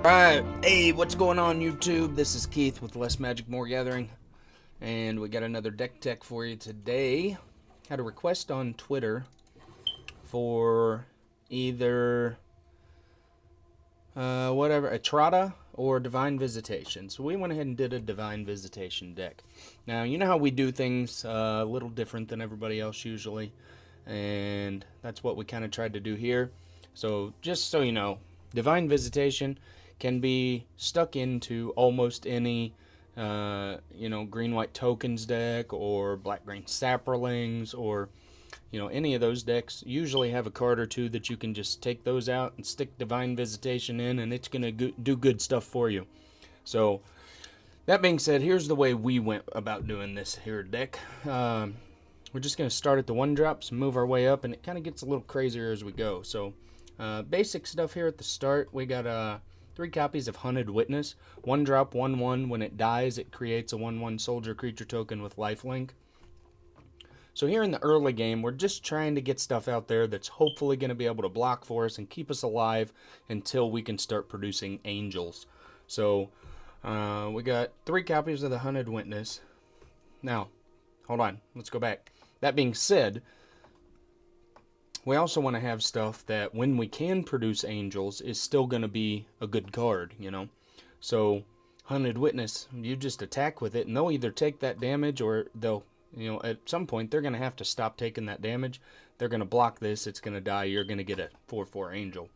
Alright, hey, what's going on YouTube? This is Keith with Less Magic, More Gathering, and we got another deck tech for you today. Had a request on Twitter for either, Etrata or Divine Visitation. So we went ahead and did a Divine Visitation deck. Now, you know how we do things a little different than everybody else usually, and that's what we kind of tried to do here. So, just so you know, Divine Visitation can be stuck into almost any, green-white tokens deck or black-green saprolings or, any of those decks usually have a card or two that you can just take those out and stick Divine Visitation in, and it's going to do good stuff for you. So, that being said, here's the way we went about doing this here deck. We're just going to start at the 1-drops and move our way up, and it kind of gets a little crazier as we go. So, basic stuff here at the start. We got 3 copies of Hunted Witness. 1-drop, 1/1. When it dies, it creates a 1/1 soldier creature token with lifelink. So here in the early game, we're just trying to get stuff out there that's hopefully going to be able to block for us and keep us alive until we can start producing angels. So we got 3 copies of the Hunted Witness. Now, hold on. Let's go back. That being said, we also want to have stuff that when we can produce angels is still going to be a good card, So, Hunted Witness, you just attack with it, and they'll either take that damage or they'll, at some point, they're going to have to stop taking that damage. They're going to block this, it's going to die, you're going to get a 4/4 angel.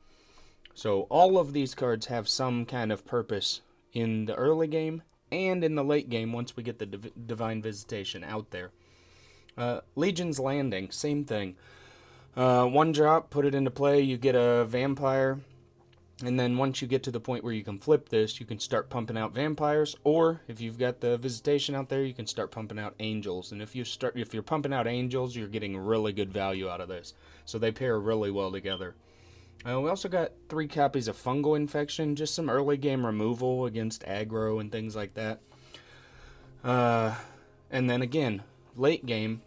So, all of these cards have some kind of purpose in the early game and in the late game once we get the Divine Visitation out there. Legion's Landing, same thing. 1-drop, put it into play, you get a vampire, and then once you get to the point where you can flip this, you can start pumping out vampires, or if you've got the Visitation out there, you can start pumping out angels. And if you're pumping out angels, you're getting really good value out of this. So they pair really well together. We also got 3 copies of Fungal Infection, just some early game removal against aggro and things like that. And then again, late game,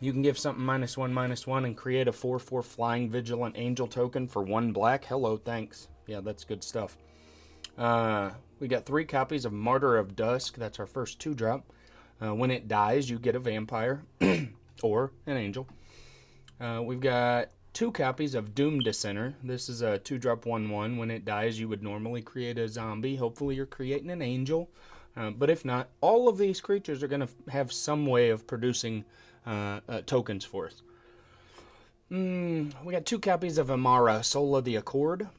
you can give something -1/-1 and create a 4/4 Flying Vigilant Angel token for 1 black. Hello, thanks. Yeah, that's good stuff. We got 3 copies of Martyr of Dusk. That's our first 2-drop. When it dies, you get a vampire or an angel. We've got 2 copies of Doom Dissenter. This is a 2-drop 1/1. When it dies, you would normally create a zombie. Hopefully, you're creating an angel. But if not, all of these creatures are going to have some way of producing tokens for us. We got 2 copies of Amara, Soul of the Accord.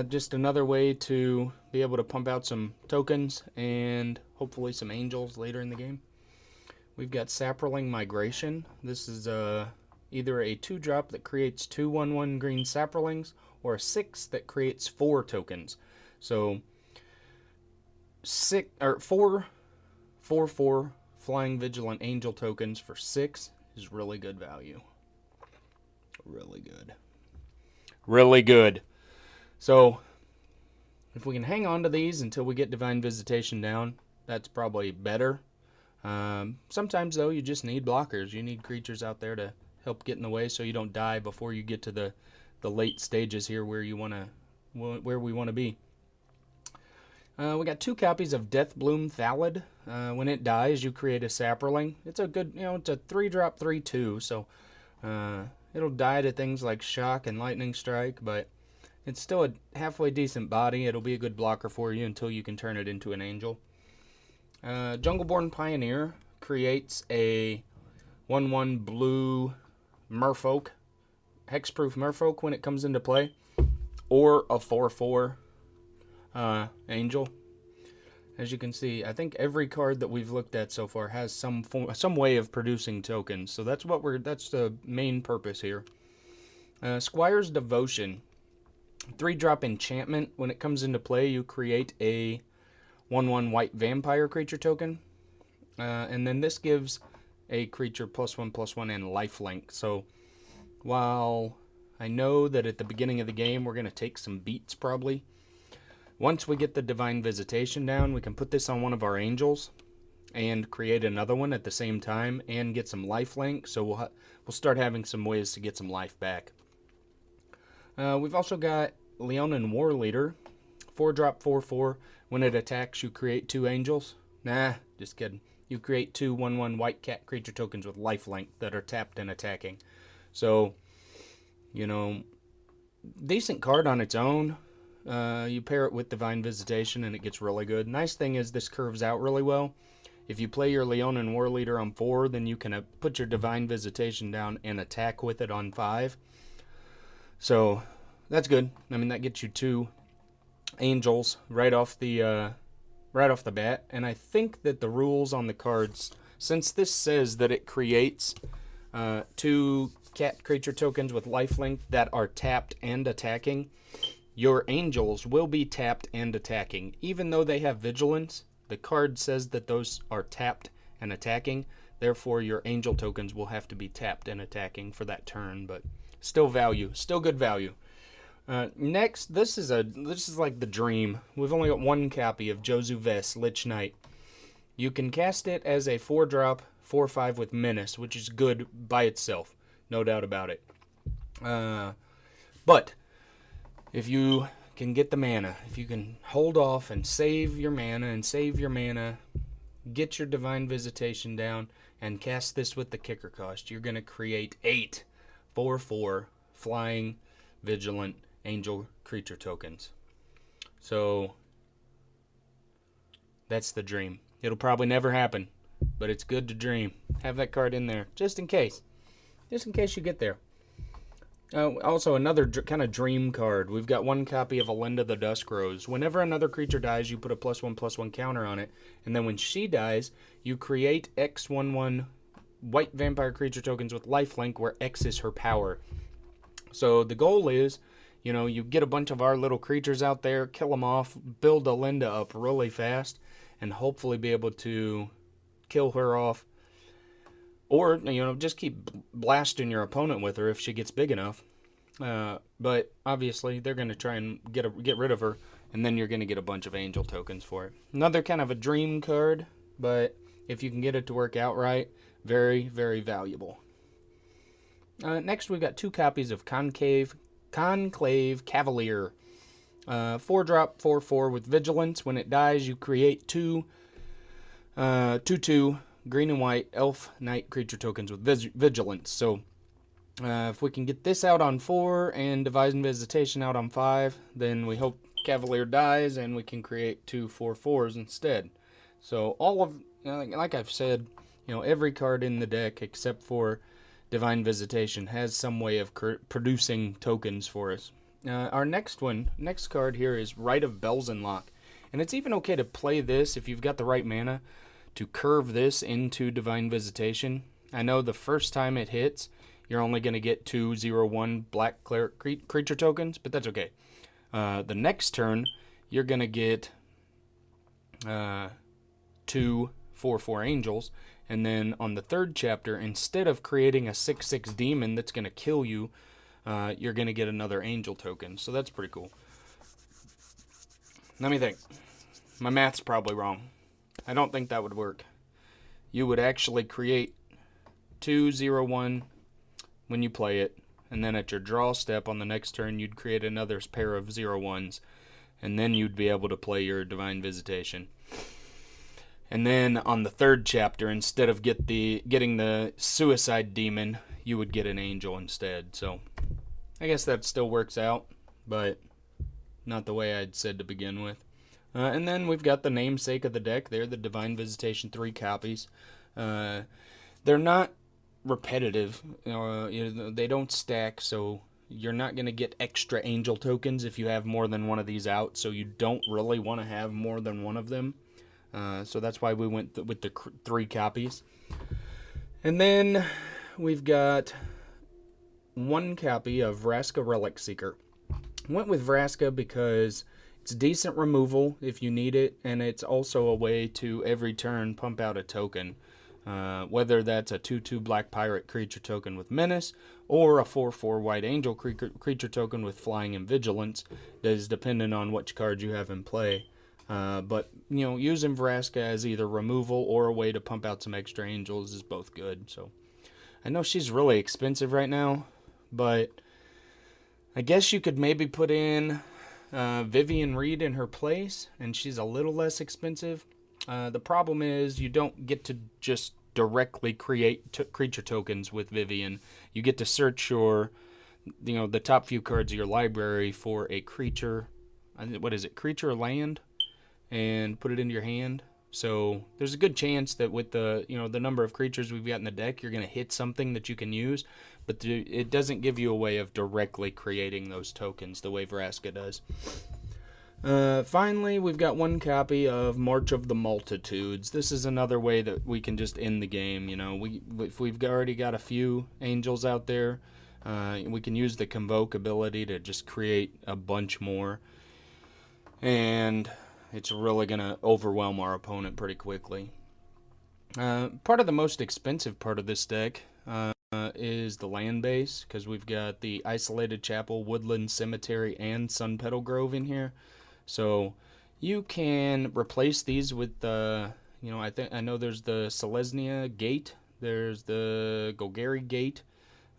Just another way to be able to pump out some tokens and hopefully some angels later in the game. We've got Saproling Migration. This is either a 2-drop that creates 2 1/1 green Saprolings or a 6 that creates 4 tokens. So 4 4/4 Flying Vigilant Angel tokens for 6 is really good value. Really good. Really good. So, if we can hang on to these until we get Divine Visitation down, that's probably better. Sometimes, though, you just need blockers. You need creatures out there to help get in the way so you don't die before you get to the late stages here where we want to be. We got 2 copies of Deathbloom Thallid. When it dies, you create a Saproling. It's a good, it's a 3-drop 3/2, so it'll die to things like Shock and Lightning Strike, but it's still a halfway decent body. It'll be a good blocker for you until you can turn it into an angel. Jungleborn Pioneer creates a 1/1 blue Merfolk, hexproof Merfolk when it comes into play, or a 4/4 angel. As you can see, I think every card that we've looked at so far has some way of producing tokens. So that's the main purpose here. Squire's Devotion, 3-drop enchantment. When it comes into play, you create a 1/1 white vampire creature token, and then this gives a creature +1/+1 and lifelink. So while I know that at the beginning of the game we're going to take some beats probably, once we get the Divine Visitation down, we can put this on one of our angels and create another one at the same time and get some lifelink. So we'll start having some ways to get some life back. We've also got Leonin War Leader, 4-drop, 4/4. When it attacks, you create 2 angels. Nah, just kidding. You create 2 1/1 white cat creature tokens with lifelink that are tapped and attacking. So, you know, decent card on its own. You pair it with Divine Visitation and it gets really good. Nice thing is this curves out really well. If you play your Leonin War Leader on 4, then you can put your Divine Visitation down and attack with it on 5. So that's good. I mean, that gets you 2 angels right off the bat. And I think that the rules on the cards, since this says that it creates 2 cat creature tokens with lifelink that are tapped and attacking, your angels will be tapped and attacking. Even though they have vigilance, the card says that those are tapped and attacking. Therefore, your angel tokens will have to be tapped and attacking for that turn. But still value, still good value. Next, this is like the dream. We've only got 1 copy of Josu Ves, Lich Knight. You can cast it as a 4-drop, 4/5 with Menace, which is good by itself, no doubt about it. But if you can get the mana, if you can hold off and save your mana, get your Divine Visitation down, and cast this with the kicker cost, you're going to create 8 4/4 flying, vigilant, angel creature tokens. So that's the dream. It'll probably never happen, but it's good to dream. Have that card in there just in case you get there. Also, another kind of dream card. We've got 1 copy of Alinda the Dusk Rose. Whenever another creature dies, you put a +1/+1 counter on it, and then when she dies, you create X 1/1 white vampire creature tokens with lifelink, where X is her power. So the goal is, you get a bunch of our little creatures out there, kill them off, build Alinda up really fast, and hopefully be able to kill her off. Or, just keep blasting your opponent with her if she gets big enough. But obviously, they're going to try and get rid of her, and then you're going to get a bunch of angel tokens for it. Another kind of a dream card, but if you can get it to work out right, very, very valuable. Next, we've got 2 copies of Conclave Cavalier. 4-drop, 4/4 with Vigilance. When it dies, you create 2 2/2 green and white elf knight creature tokens with vigilance. So if we can get this out on 4 and Divine Visitation out on 5, then we hope Cavalier dies and we can create 2 4/4s instead. So all of, like I've said, every card in the deck except for Divine Visitation has some way of producing tokens for us. Our next card here is Rite of Belzenlock. And it's even okay to play this if you've got the right mana to curve this into Divine Visitation. I know the first time it hits, you're only going to get 2 0/1 black cleric creature tokens, but that's okay. The next turn, you're going to get 2 4/4 angels, and then on the 3rd chapter, instead of creating a 6/6 demon that's going to kill you, you're going to get another angel token. So that's pretty cool. Let me think. My math's probably wrong. I don't think that would work. You would actually create 2 0/1 when you play it, and then at your draw step on the next turn, you'd create another pair of 0/1s, and then you'd be able to play your Divine Visitation. And then on the 3rd chapter, instead of getting the Suicide Demon, you would get an angel instead. So I guess that still works out, but not the way I'd said to begin with. And then we've got the namesake of the deck there, the Divine Visitation 3 copies. They're not repetitive. They don't stack, so you're not going to get extra angel tokens if you have more than one of these out, so you don't really want to have more than one of them. So that's why we went with the 3 copies. And then we've got 1 copy of Vraska Relic Seeker. Went with Vraska because it's decent removal if you need it, and it's also a way to every turn pump out a token. Whether that's a 2/2 black pirate creature token with Menace, or a 4/4 white angel creature token with Flying and Vigilance, that is dependent on which card you have in play. But, using Vraska as either removal or a way to pump out some extra angels is both good. So I know she's really expensive right now, but I guess you could maybe put in Vivian Reed in her place, and she's a little less expensive. The problem is you don't get to just directly create creature tokens with Vivian. You get to search the top few cards of your library for a creature. What is it? Creature or land, and put it into your hand. So there's a good chance that with the number of creatures we've got in the deck, you're going to hit something that you can use, but it doesn't give you a way of directly creating those tokens the way Vraska does. Finally, we've got one copy of March of the Multitudes. This is another way that we can just end the game. If we've already got a few angels out there, we can use the Convoke ability to just create a bunch more, and it's really going to overwhelm our opponent pretty quickly. Part of the most expensive part of this deck is the land base, because we've got the Isolated Chapel, Woodland Cemetery, and Sun Petal Grove in here. So you can replace these with I know there's the Selesnya Gate, there's the Golgari Gate,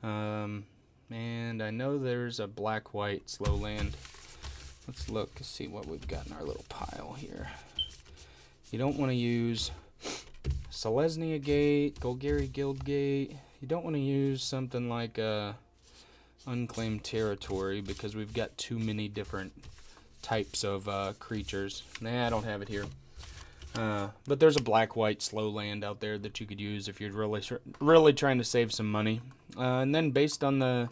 and I know there's a black-white slow land. Let's look to see what we've got in our little pile here. You don't want to use Selesnya Gate, Golgari Guild Gate. You don't want to use something like Unclaimed Territory, because we've got too many different types of creatures. Nah, I don't have it here. But there's a black-white slow land out there that you could use if you're really trying to save some money. And then based on the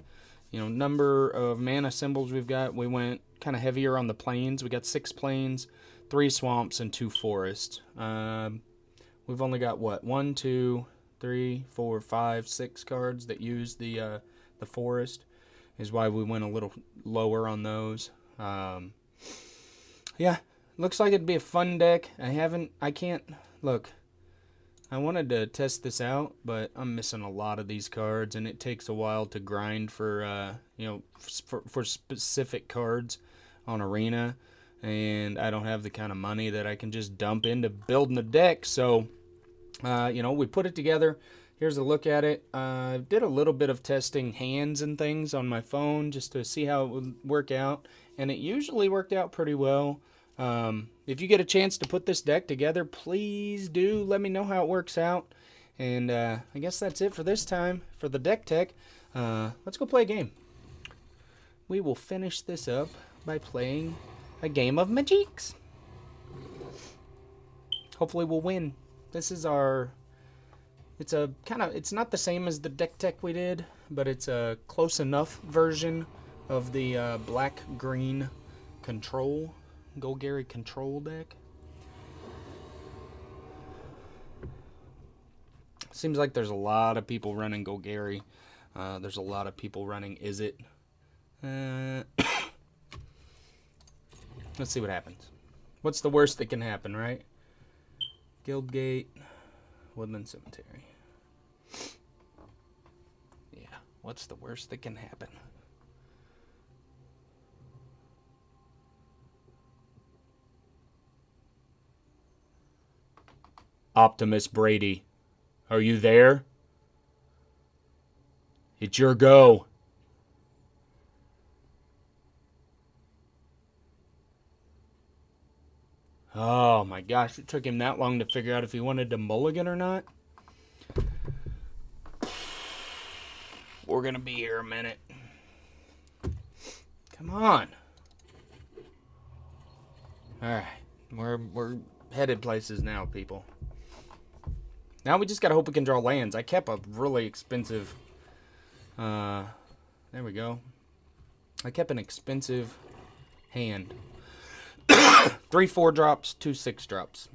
number of mana symbols we've got, we went kind of heavier on the plains. We got 6 plains, 3 swamps, and 2 forests. We've only got 1, 2, 3, 4, 5, 6 cards that use the forest, is why we went a little lower on those. Yeah, looks like it'd be a fun deck. I wanted to test this out, but I'm missing a lot of these cards, and it takes a while to grind for specific cards on Arena, and I don't have the kind of money that I can just dump into building a deck. So, we put it together. Here's a look at it. I did a little bit of testing hands and things on my phone just to see how it would work out, and it usually worked out pretty well. If you get a chance to put this deck together, please do let me know how it works out. And I guess that's it for this time for the deck tech. Let's go play a game. We will finish this up by playing a game of Magiques. Hopefully we'll win. This is it's not the same as the deck tech we did, but it's a close enough version of the black-green control, Golgari control deck. Seems like there's a lot of people running Golgari. There's a lot of people running Izzet. Let's see what happens. What's the worst that can happen, right? Guildgate, Woodland Cemetery. Yeah, what's the worst that can happen? Optimus Brady, are you there? It's your go. Oh my gosh, it took him that long to figure out if he wanted to mulligan or not. We're gonna be here a minute. Come on. Alright, we're headed places now, people. Now we just gotta hope we can draw lands. I kept a really expensive... there we go. I kept an expensive hand. 3 4-drops, 2 6-drops.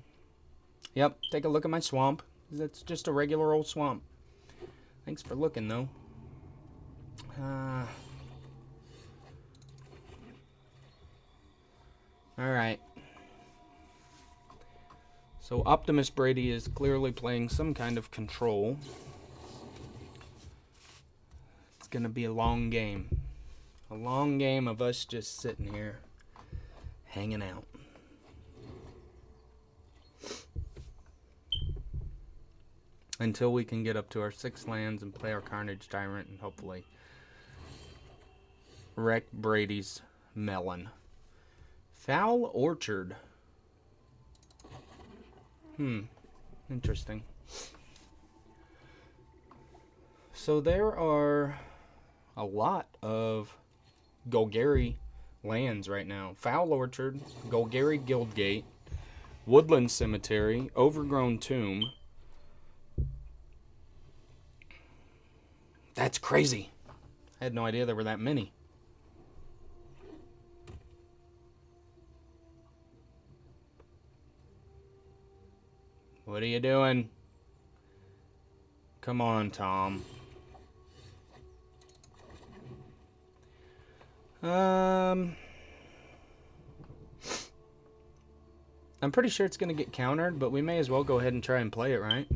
Yep, take a look at my swamp. That's just a regular old swamp. Thanks for looking, though. Alright. So Optimus Brady is clearly playing some kind of control. It's going to be a long game. A long game of us just sitting here, hanging out. Until we can get up to our 6 lands and play our Carnage Tyrant and hopefully wreck Brady's melon. Foul Orchard. Interesting. So there are a lot of Golgari lands right now. Foul Orchard, Golgari Guildgate, Woodland Cemetery, Overgrown Tomb. That's crazy. I had no idea there were that many. What are you doing? Come on, Tom. I'm pretty sure it's going to get countered, but we may as well go ahead and try and play it, right?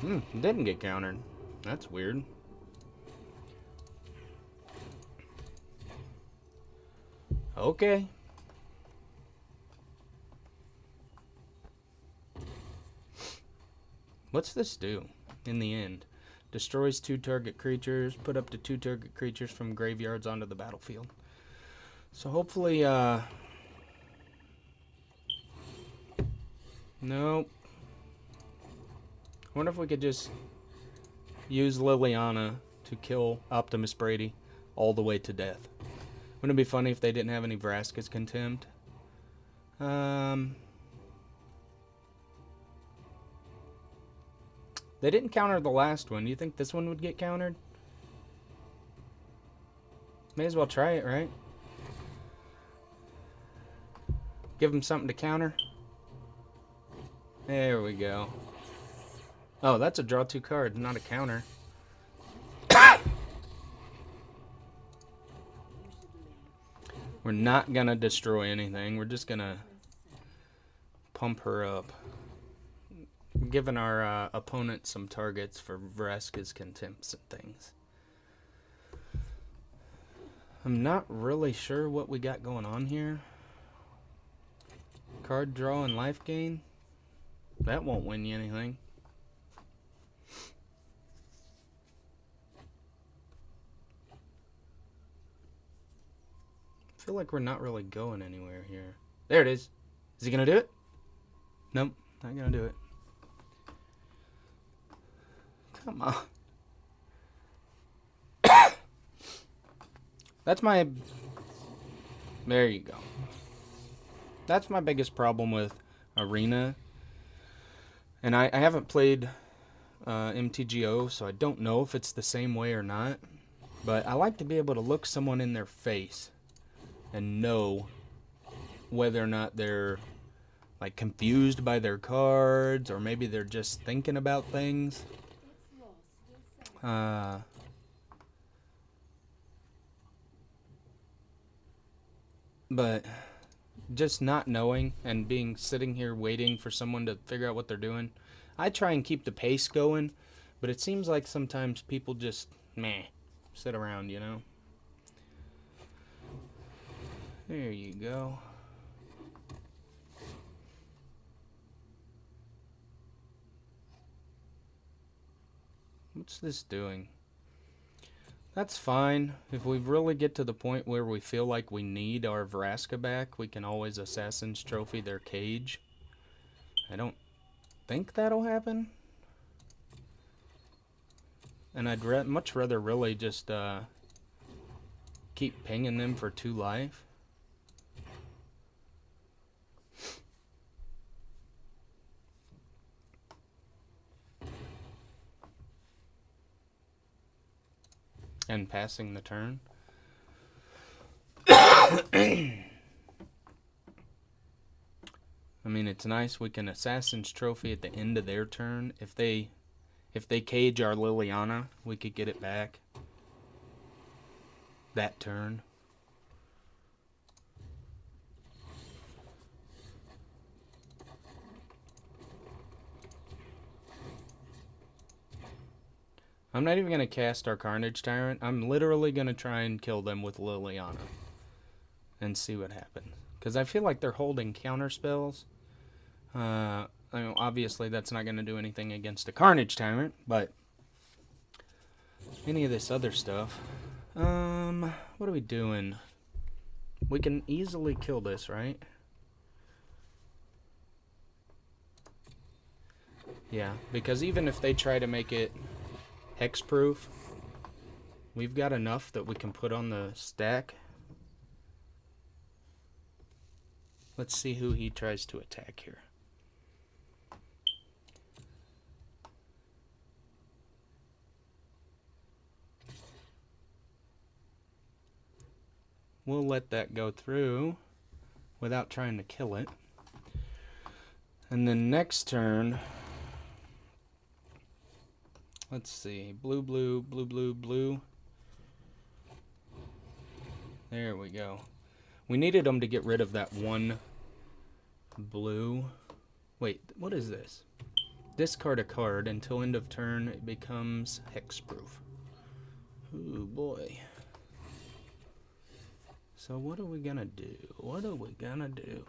It didn't get countered. That's weird. Okay. What's this do in the end? Destroys 2 target creatures. Put up to 2 target creatures from graveyards onto the battlefield. So hopefully, nope. I wonder if we could just use Liliana to kill Optimus Brady all the way to death. Wouldn't it be funny if they didn't have any Vraska's Contempt? They didn't counter the last one. Do you think this one would get countered? May as well try it, right? Give them something to counter. There we go. Oh, that's a draw 2 card, not a counter. We're not going to destroy anything. We're just going to pump her up. Giving our opponent some targets for Vraska's Contempts and things. I'm not really sure what we got going on here. Card draw and life gain. That won't win you anything. I feel like we're not really going anywhere here. There it is. Is he going to do it? Nope, not going to do it. Come on. That's my... There you go. That's my biggest problem with Arena. And I haven't played MTGO, so I don't know if it's the same way or not. But I like to be able to look someone in their face and know whether or not they're like confused by their cards, or maybe they're just thinking about things. But just not knowing and sitting here waiting for someone to figure out what they're doing. I try and keep the pace going, but it seems like sometimes people just sit around, you know. There you go. What's this doing? That's fine. If we really get to the point where we feel like we need our Vraska back, we can always Assassin's Trophy their cage. I don't think that'll happen. And I'd much rather really just keep pinging them for 2 life. And passing the turn. I mean, it's nice we can Assassin's Trophy at the end of their turn. If they cage our Liliana, we could get it back that turn. I'm not even going to cast our Carnage Tyrant. I'm literally going to try and kill them with Liliana and see what happens. Because I feel like they're holding counter spells. I mean, obviously, that's not going to do anything against a Carnage Tyrant, but any of this other stuff. I What are we doing? We can easily kill this, right? Yeah, because even if they try to make it hexproof, we've got enough that we can put on the stack. Let's see who he tries to attack here. We'll let that go through without trying to kill it. And then next turn, let's see, blue, blue, blue, blue, blue. There we go. We needed them to get rid of that one blue. Wait, what is this? Discard a card until end of turn. It becomes hexproof. Ooh, boy. So what are we gonna do? What are we gonna do?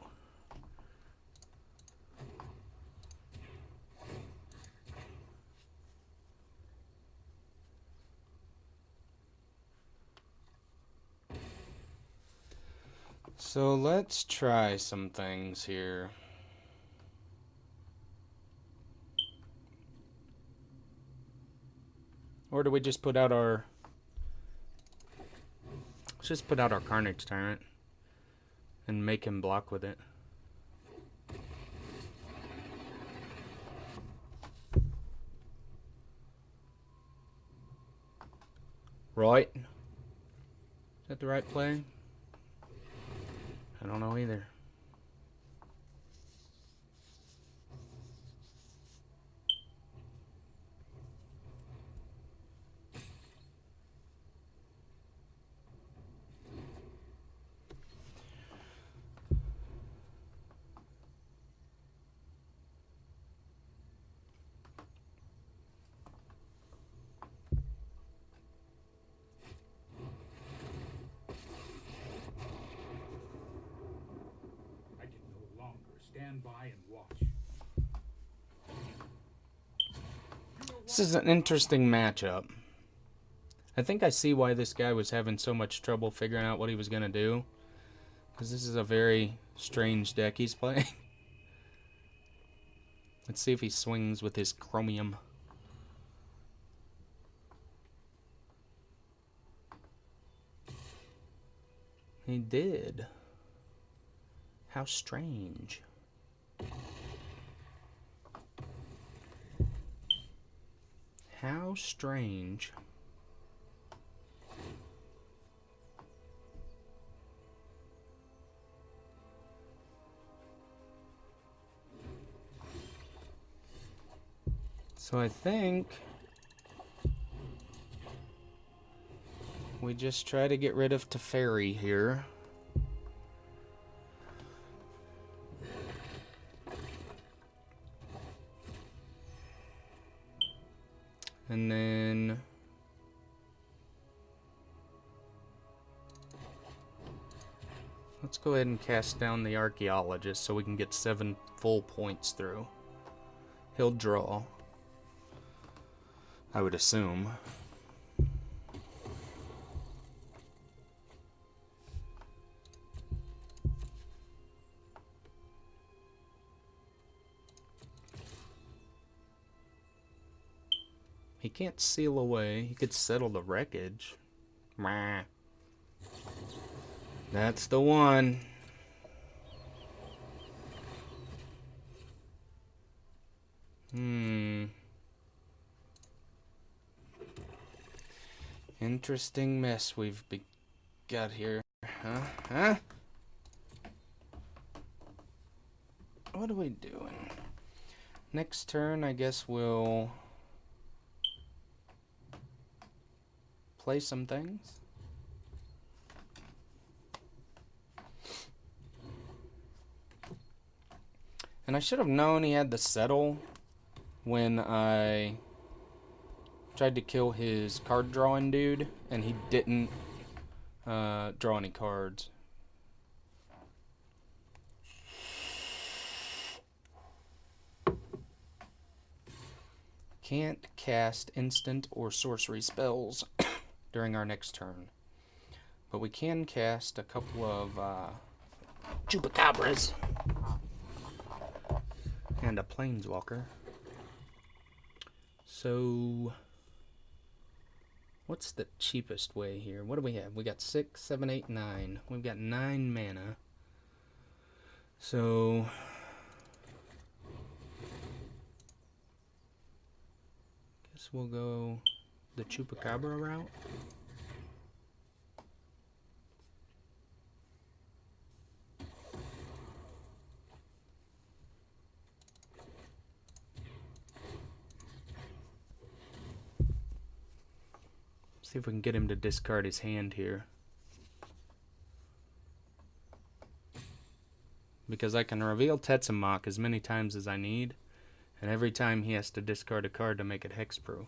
So let's try some things here. Or do we just put out our... Let's just put out our Carnage Tyrant and make him block with it. Right? Is that the right play? I don't know either. Stand by and watch. This is an interesting matchup. I think I see why this guy was having so much trouble figuring out what he was going to do. Because this is a very strange deck he's playing. Let's see if he swings with his Chromium. He did. How strange. How strange. So I think we just try to get rid of Teferi here. And then let's go ahead and cast down the Archaeologist so we can get 7 full points through. He'll draw, I would assume. He can't seal away. He could settle the wreckage. Meh. That's the one. Interesting mess we've got here. Huh? What are we doing? Next turn, I guess we'll play some things. And I should have known he had the settle when I tried to kill his card drawing dude, and he didn't draw any cards. Can't cast instant or sorcery spells during our next turn. But we can cast a couple of Chupacabras and a Planeswalker. So, what's the cheapest way here? What do we have? We got 6, 7, 8, 9. We've got 9 mana. So, guess we'll go the Chupacabra route. See if we can get him to discard his hand here. Because I can reveal Tetsamok as many times as I need, and every time he has to discard a card to make it hexproof.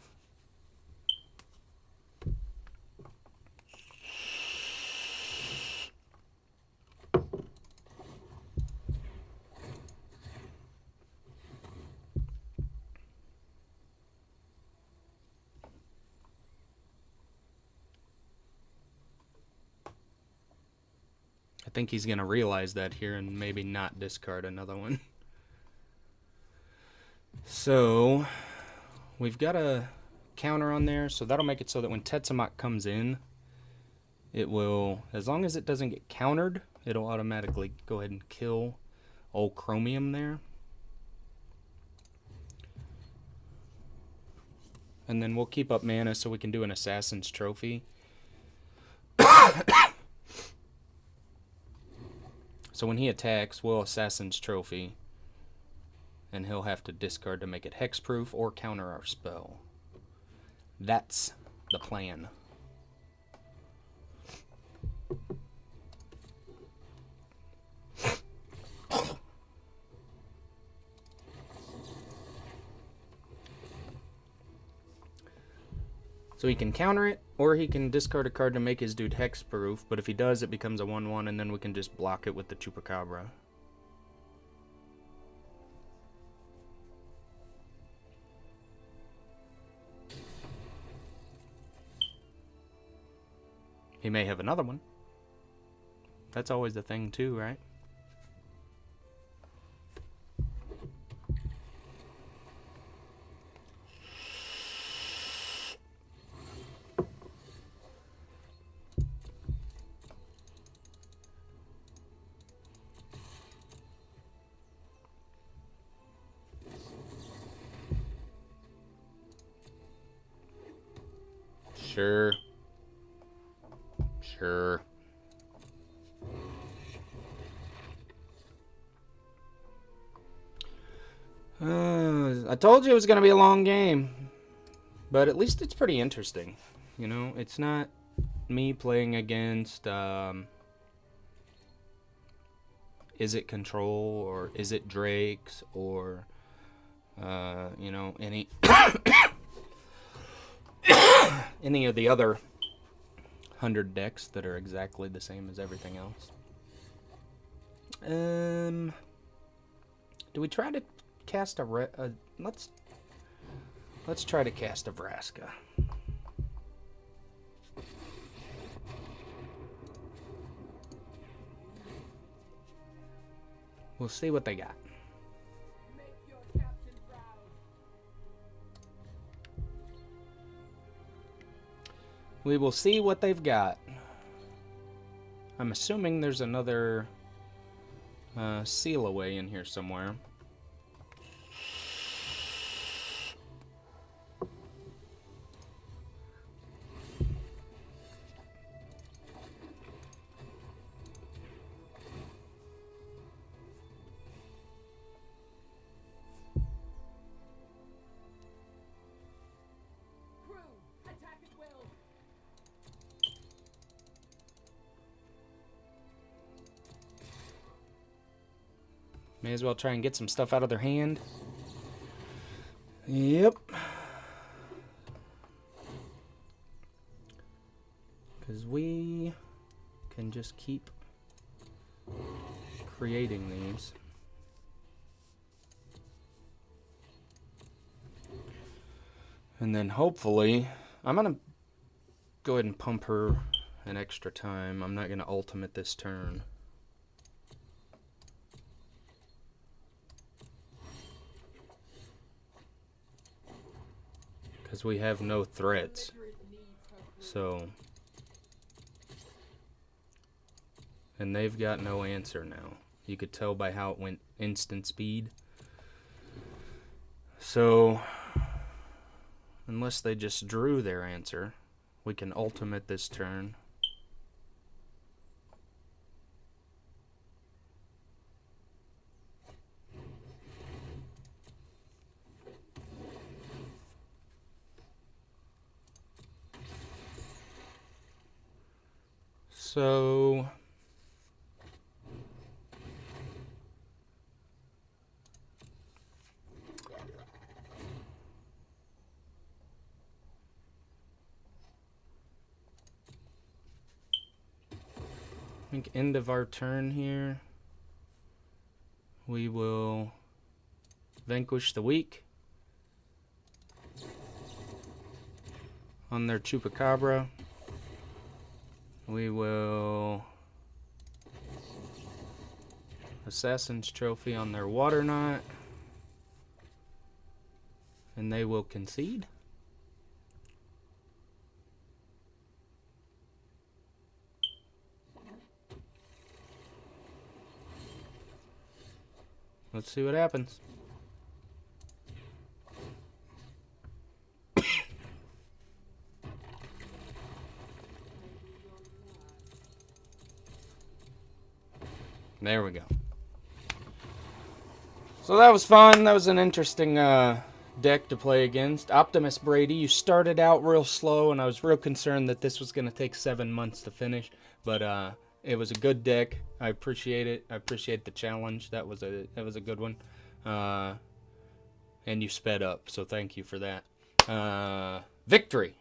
I think he's going to realize that here and maybe not discard another one. So, we've got a counter on there, so that'll make it so that when Tetsamok comes in, it will, as long as it doesn't get countered, it'll automatically go ahead and kill old Chromium there. And then we'll keep up mana so we can do an Assassin's Trophy. So when he attacks, we'll Assassin's Trophy, and he'll have to discard to make it hexproof or counter our spell. That's the plan. So he can counter it, or he can discard a card to make his dude hexproof, but if he does, it becomes a 1/1, and then we can just block it with the Chupacabra. He may have another one. That's always the thing too, right? Sure. Sure. I told you it was going to be a long game. But at least it's pretty interesting. You know, it's not me playing against, is it Control, or is it Drake's, or, you know, any... any of the other 100 decks that are exactly the same as everything else. Do we try to cast a let's try to cast a Vraska. We'll see what they got. We will see what they've got. I'm assuming there's another seal away in here somewhere. May as well try and get some stuff out of their hand. Yep. Because we can just keep creating these. And then hopefully, I'm going to go ahead and pump her an extra time. I'm not going to ultimate this turn. Because we have no threats. So. And they've got no answer now. You could tell by how it went instant speed. So, unless they just drew their answer, we can ultimate this turn. So, I think end of our turn here, we will vanquish the weak on their Chupacabra. We will Assassin's Trophy on their Water Knot, and they will concede. Let's see what happens. There we go. So that was fun. That was an interesting deck to play against. Optimus Brady, you started out real slow, and I was real concerned that this was going to take 7 months to finish. But it was a good deck. I appreciate it. I appreciate the challenge. That was a good one. And you sped up, so thank you for that. Victory.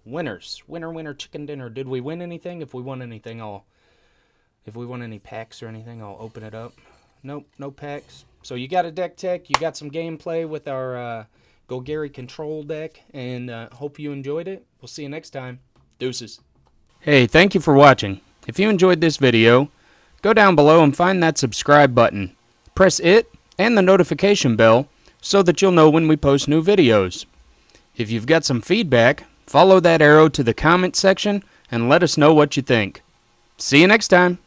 Winners. Winner, winner, chicken dinner. Did we win anything? If we won anything, if we won any packs or anything, I'll open it up. Nope, no packs. So you got a deck tech. You got some gameplay with our Golgari control deck, and hope you enjoyed it. We'll see you next time. Deuces. Hey, thank you for watching. If you enjoyed this video, go down below and find that subscribe button. Press it and the notification bell so that you'll know when we post new videos. If you've got some feedback, follow that arrow to the comment section and let us know what you think. See you next time.